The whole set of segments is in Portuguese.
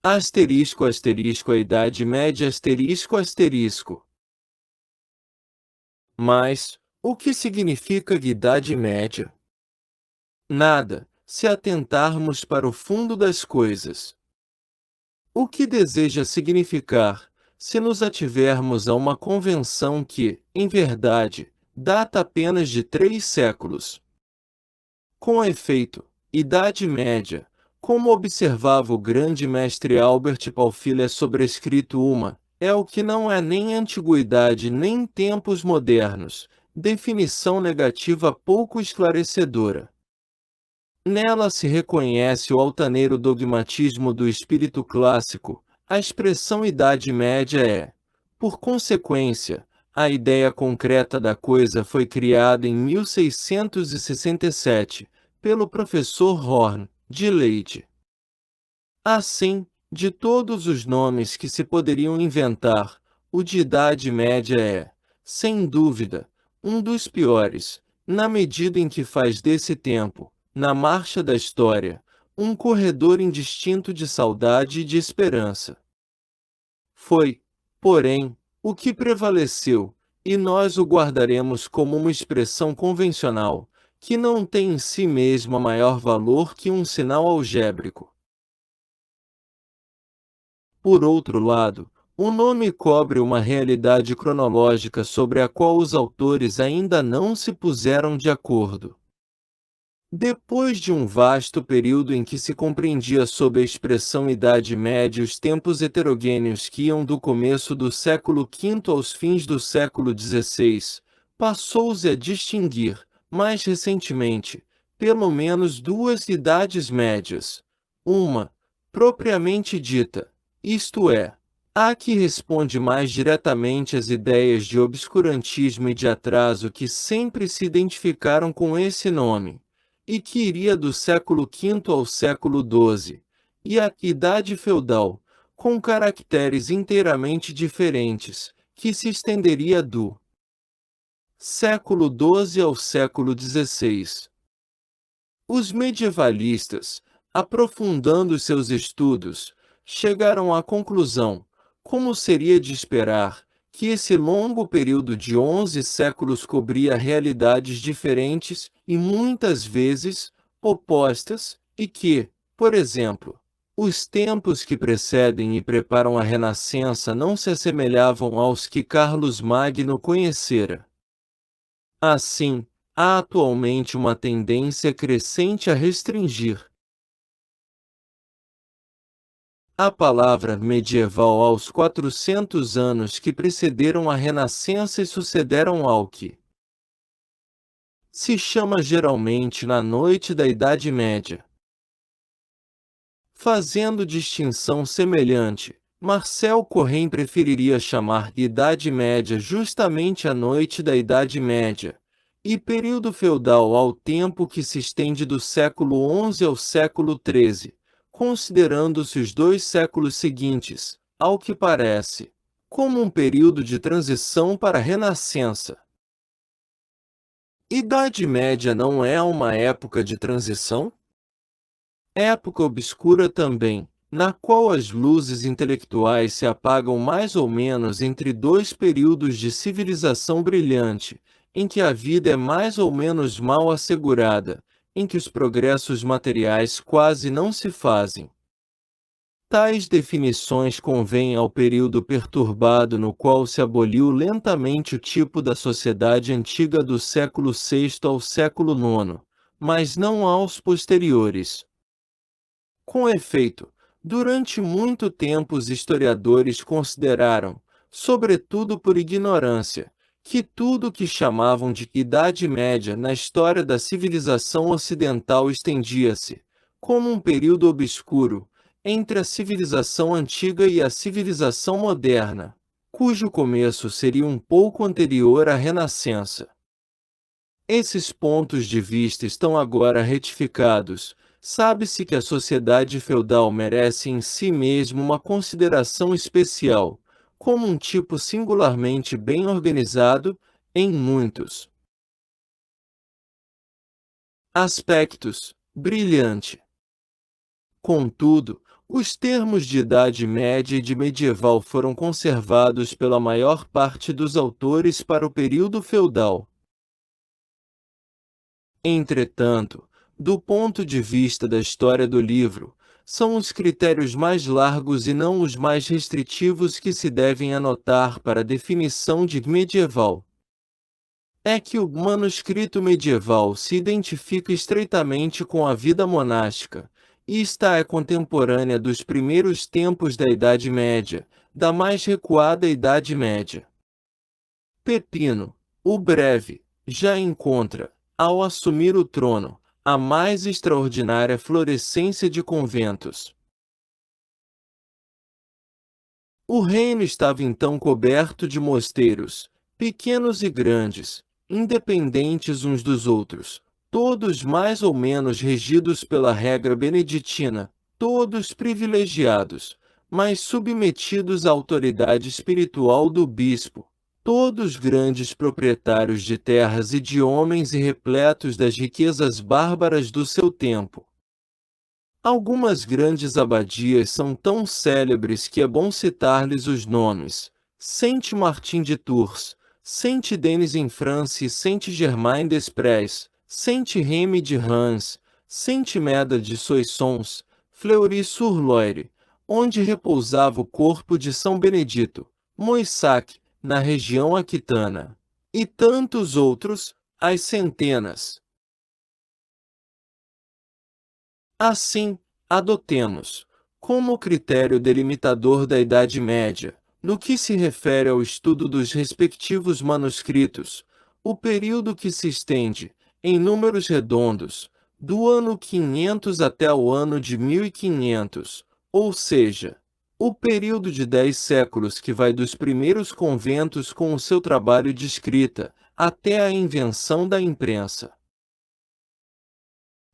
Asterisco, asterisco, a Idade Média, asterisco, asterisco. Mas, o que significa Idade Média? Nada, se atentarmos para o fundo das coisas. O que deseja significar, se nos ativermos a uma convenção que, em verdade, data apenas de 3 séculos? Com efeito, Idade Média, como observava o grande mestre Albert Palfilha sobrescrito é o que não é nem antiguidade nem tempos modernos, definição negativa pouco esclarecedora. Nela se reconhece o altaneiro dogmatismo do espírito clássico, a expressão Idade Média é, por consequência, a ideia concreta da coisa foi criada em 1667, pelo professor Horn, de Leide. Assim, de todos os nomes que se poderiam inventar, o de Idade Média é, sem dúvida, um dos piores, na medida em que faz desse tempo, na marcha da história, um corredor indistinto de saudade e de esperança. Foi, porém, o que prevaleceu, e nós o guardaremos como uma expressão convencional, que não tem em si mesma maior valor que um sinal algébrico. Por outro lado, o nome cobre uma realidade cronológica sobre a qual os autores ainda não se puseram de acordo. Depois de um vasto período em que se compreendia sob a expressão Idade Média os tempos heterogêneos que iam do começo do século V aos fins do século XVI, passou-se a distinguir, mais recentemente, pelo menos duas Idades Médias. Uma, propriamente dita, isto é, a que responde mais diretamente às ideias de obscurantismo e de atraso que sempre se identificaram com esse nome e que iria do século V ao século XII, e a Idade Feudal, com caracteres inteiramente diferentes, que se estenderia do século XII ao século XVI. Os medievalistas, aprofundando seus estudos, chegaram à conclusão, como seria de esperar, que esse longo período de 11 séculos cobria realidades diferentes e muitas vezes opostas, e que, por exemplo, os tempos que precedem e preparam a Renascença não se assemelhavam aos que Carlos Magno conhecera. Assim, há atualmente uma tendência crescente a restringir a palavra medieval aos 400 anos que precederam a Renascença e sucederam ao que se chama geralmente na noite da Idade Média. Fazendo distinção semelhante, Marcel Corrêa preferiria chamar Idade Média justamente a noite da Idade Média, e período feudal ao tempo que se estende do século XI ao século XIII, considerando-se os 2 séculos seguintes, ao que parece, como um período de transição para a Renascença. Idade Média não é uma época de transição? Época obscura também, na qual as luzes intelectuais se apagam mais ou menos entre dois períodos de civilização brilhante, em que a vida é mais ou menos mal assegurada, em que os progressos materiais quase não se fazem. Tais definições convêm ao período perturbado no qual se aboliu lentamente o tipo da sociedade antiga do século VI ao século IX, mas não aos posteriores. Com efeito, durante muito tempo os historiadores consideraram, sobretudo por ignorância, que tudo o que chamavam de Idade Média na história da civilização ocidental estendia-se, como um período obscuro, entre a civilização antiga e a civilização moderna, cujo começo seria um pouco anterior à Renascença. Esses pontos de vista estão agora retificados. Sabe-se que a sociedade feudal merece em si mesma uma consideração especial, como um tipo singularmente bem organizado, em muitos aspectos, brilhante. Contudo, Os termos de Idade Média e de medieval foram conservados pela maior parte dos autores para o período feudal. Entretanto, do ponto de vista da história do livro, são os critérios mais largos e não os mais restritivos que se devem anotar para a definição de medieval. É que o manuscrito medieval se identifica estreitamente com a vida monástica, e está contemporânea dos primeiros tempos da Idade Média, da mais recuada Idade Média. Pepino, o Breve, já encontra, ao assumir o trono, a mais extraordinária florescência de conventos. O reino estava então coberto de mosteiros, pequenos e grandes, independentes uns dos outros, todos mais ou menos regidos pela regra beneditina, todos privilegiados, mas submetidos à autoridade espiritual do bispo, todos grandes proprietários de terras e de homens e repletos das riquezas bárbaras do seu tempo. Algumas grandes abadias são tão célebres que é bom citar-lhes os nomes: Saint-Martin de Tours, Saint-Denis em França e Saint-Germain-des-Prés, Saint-Rémy de Reims, Saint-Médard de Soissons, Fleury-sur-Loire, onde repousava o corpo de São Benedito, Moissac, na região aquitana, e tantos outros, às centenas. Assim, adotemos, como critério delimitador da Idade Média, no que se refere ao estudo dos respectivos manuscritos, o período que se estende, em números redondos, do ano 500 até o ano de 1500, ou seja, o período de 10 séculos que vai dos primeiros conventos com o seu trabalho de escrita, até a invenção da imprensa.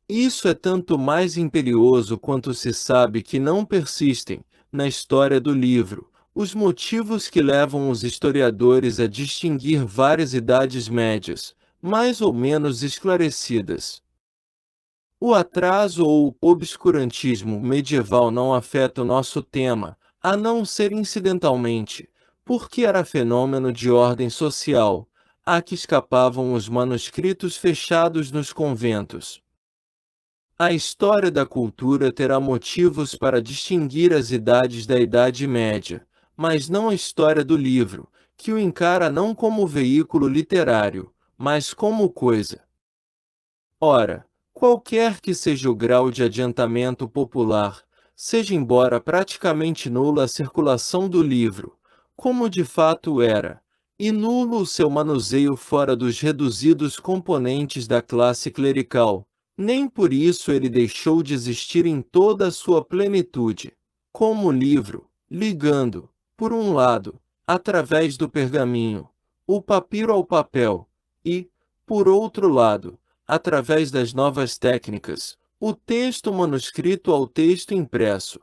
Isso é tanto mais imperioso quanto se sabe que não persistem, na história do livro, os motivos que levam os historiadores a distinguir várias idades médias, mais ou menos esclarecidas. O atraso ou o obscurantismo medieval não afeta o nosso tema, a não ser incidentalmente, porque era fenômeno de ordem social, a que escapavam os manuscritos fechados nos conventos. A história da cultura terá motivos para distinguir as idades da Idade Média, mas não a história do livro, que o encara não como veículo literário, mas como coisa. Ora, qualquer que seja o grau de adiantamento popular, seja embora praticamente nula a circulação do livro, como de fato era, e nulo o seu manuseio fora dos reduzidos componentes da classe clerical, nem por isso ele deixou de existir em toda a sua plenitude, como livro, ligando, por um lado, através do pergaminho, o papiro ao papel, e, por outro lado, através das novas técnicas, o texto manuscrito ao texto impresso.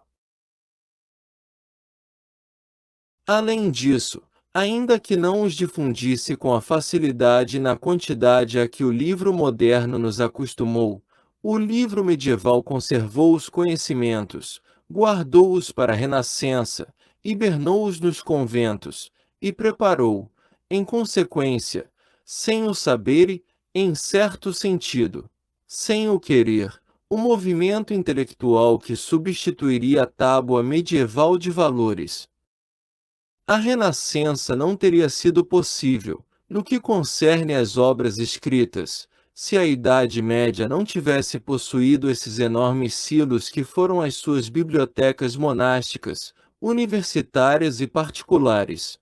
Além disso, ainda que não os difundisse com a facilidade e na quantidade a que o livro moderno nos acostumou, o livro medieval conservou os conhecimentos, guardou-os para a Renascença, hibernou-os nos conventos, e preparou, em consequência, sem o saber e, em certo sentido, sem o querer, o movimento intelectual que substituiria a tábua medieval de valores. A renascença não teria sido possível, no que concerne às obras escritas, se a Idade Média não tivesse possuído esses enormes silos que foram as suas bibliotecas monásticas, universitárias e particulares.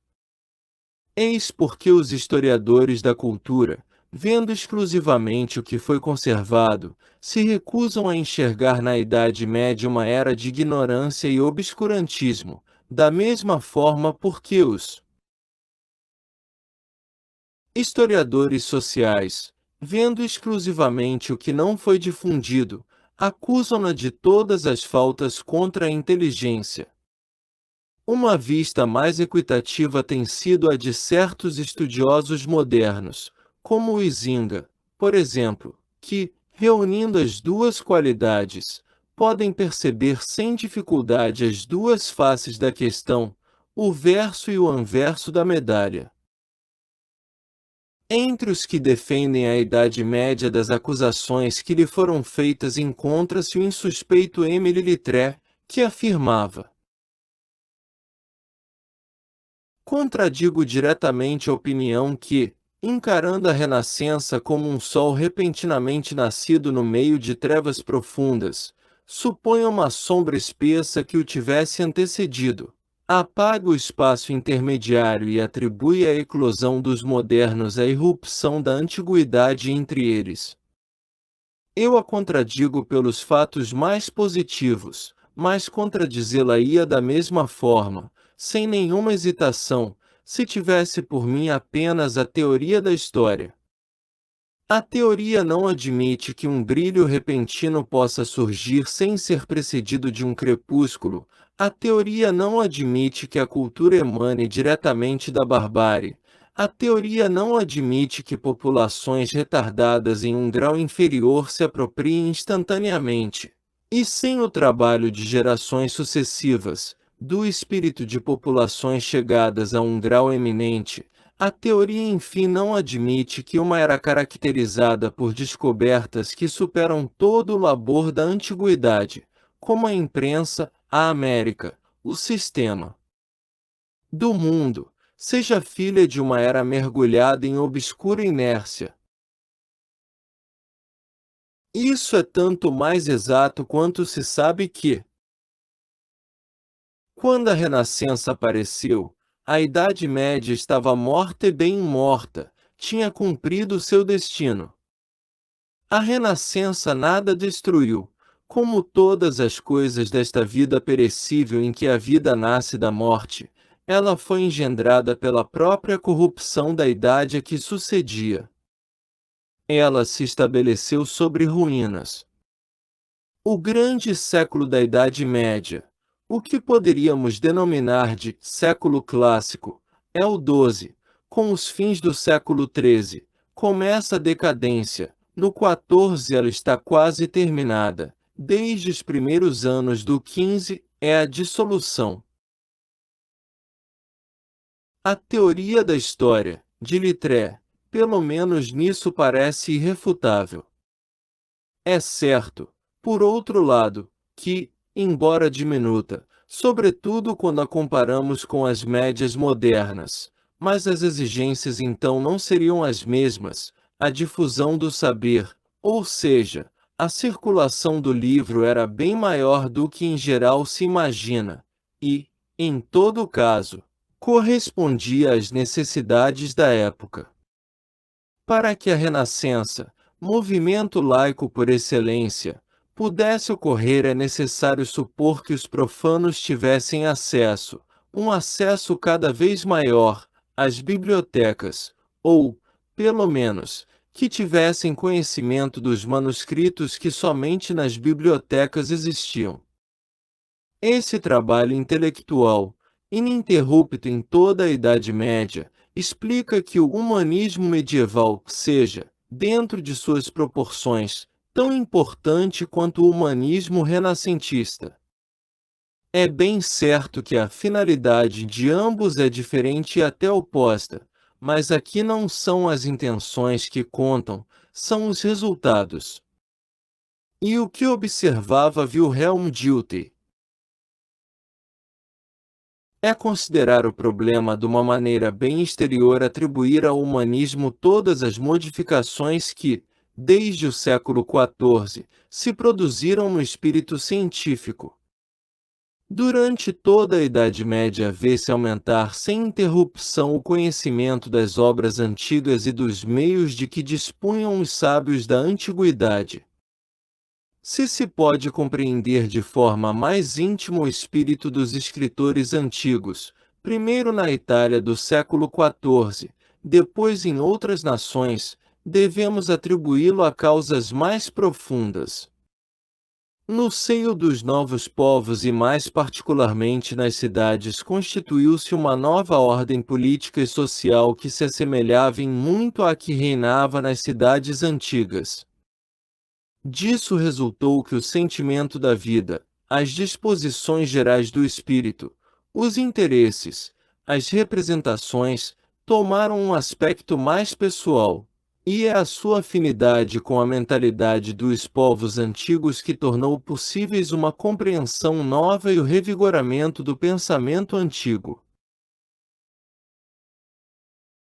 Eis porque os historiadores da cultura, vendo exclusivamente o que foi conservado, se recusam a enxergar na Idade Média uma era de ignorância e obscurantismo, da mesma forma porque os historiadores sociais, vendo exclusivamente o que não foi difundido, acusam-na de todas as faltas contra a inteligência. Uma vista mais equitativa tem sido a de certos estudiosos modernos, como o Huizinga, por exemplo, que, reunindo as duas qualidades, podem perceber sem dificuldade as duas faces da questão, o verso e o anverso da medalha. Entre os que defendem a Idade Média das acusações que lhe foram feitas encontra-se o insuspeito Émile Littré, que afirmava: contradigo diretamente a opinião que, encarando a Renascença como um sol repentinamente nascido no meio de trevas profundas, suponha uma sombra espessa que o tivesse antecedido, apaga o espaço intermediário e atribui à eclosão dos modernos a irrupção da antiguidade entre eles. Eu a contradigo pelos fatos mais positivos, mas contradizê-la-ia da mesma forma, sem nenhuma hesitação, se tivesse por mim apenas a teoria da história. A teoria não admite que um brilho repentino possa surgir sem ser precedido de um crepúsculo. A teoria não admite que a cultura emane diretamente da barbárie. A teoria não admite que populações retardadas em um grau inferior se apropriem instantaneamente, e sem o trabalho de gerações sucessivas, do espírito de populações chegadas a um grau eminente. A teoria, enfim, não admite que uma era caracterizada por descobertas que superam todo o labor da antiguidade, como a imprensa, a América, o sistema do mundo, seja filha de uma era mergulhada em obscura inércia. Isso é tanto mais exato quanto se sabe que, quando a Renascença apareceu, a Idade Média estava morta e bem morta, tinha cumprido seu destino. A Renascença nada destruiu, como todas as coisas desta vida perecível em que a vida nasce da morte, ela foi engendrada pela própria corrupção da idade a que sucedia. Ela se estabeleceu sobre ruínas. O grande século da Idade Média, o que poderíamos denominar de século clássico, é o XII. Com os fins do século XIII, começa a decadência. No XIV ela está quase terminada. Desde os primeiros anos do XV é a dissolução. A teoria da história, de Littré, pelo menos nisso parece irrefutável. É certo, por outro lado, que, embora diminuta, sobretudo quando a comparamos com as médias modernas, mas as exigências então não seriam as mesmas, a difusão do saber, ou seja, a circulação do livro era bem maior do que em geral se imagina, e, em todo caso, correspondia às necessidades da época. Para que a Renascença, movimento laico por excelência, pudesse ocorrer é necessário supor que os profanos tivessem acesso, um acesso cada vez maior, às bibliotecas, ou, pelo menos, que tivessem conhecimento dos manuscritos que somente nas bibliotecas existiam. Esse trabalho intelectual, ininterrupto em toda a Idade Média, explica que o humanismo medieval seja, dentro de suas proporções, tão importante quanto o humanismo renascentista. É bem certo que a finalidade de ambos é diferente e até oposta, mas aqui não são as intenções que contam, são os resultados. E o que observava Wilhelm Dilthey é considerar o problema de uma maneira bem exterior, atribuir ao humanismo todas as modificações que, desde o século XIV, se produziram no espírito científico. Durante toda a Idade Média vê-se aumentar sem interrupção o conhecimento das obras antigas e dos meios de que dispunham os sábios da antiguidade. Se pode compreender de forma mais íntima o espírito dos escritores antigos, primeiro na Itália do século XIV, depois em outras nações, devemos atribuí-lo a causas mais profundas. No seio dos novos povos e mais particularmente nas cidades constituiu-se uma nova ordem política e social que se assemelhava em muito à que reinava nas cidades antigas. Disso resultou que o sentimento da vida, as disposições gerais do espírito, os interesses, as representações, tomaram um aspecto mais pessoal. E é a sua afinidade com a mentalidade dos povos antigos que tornou possíveis uma compreensão nova e o revigoramento do pensamento antigo.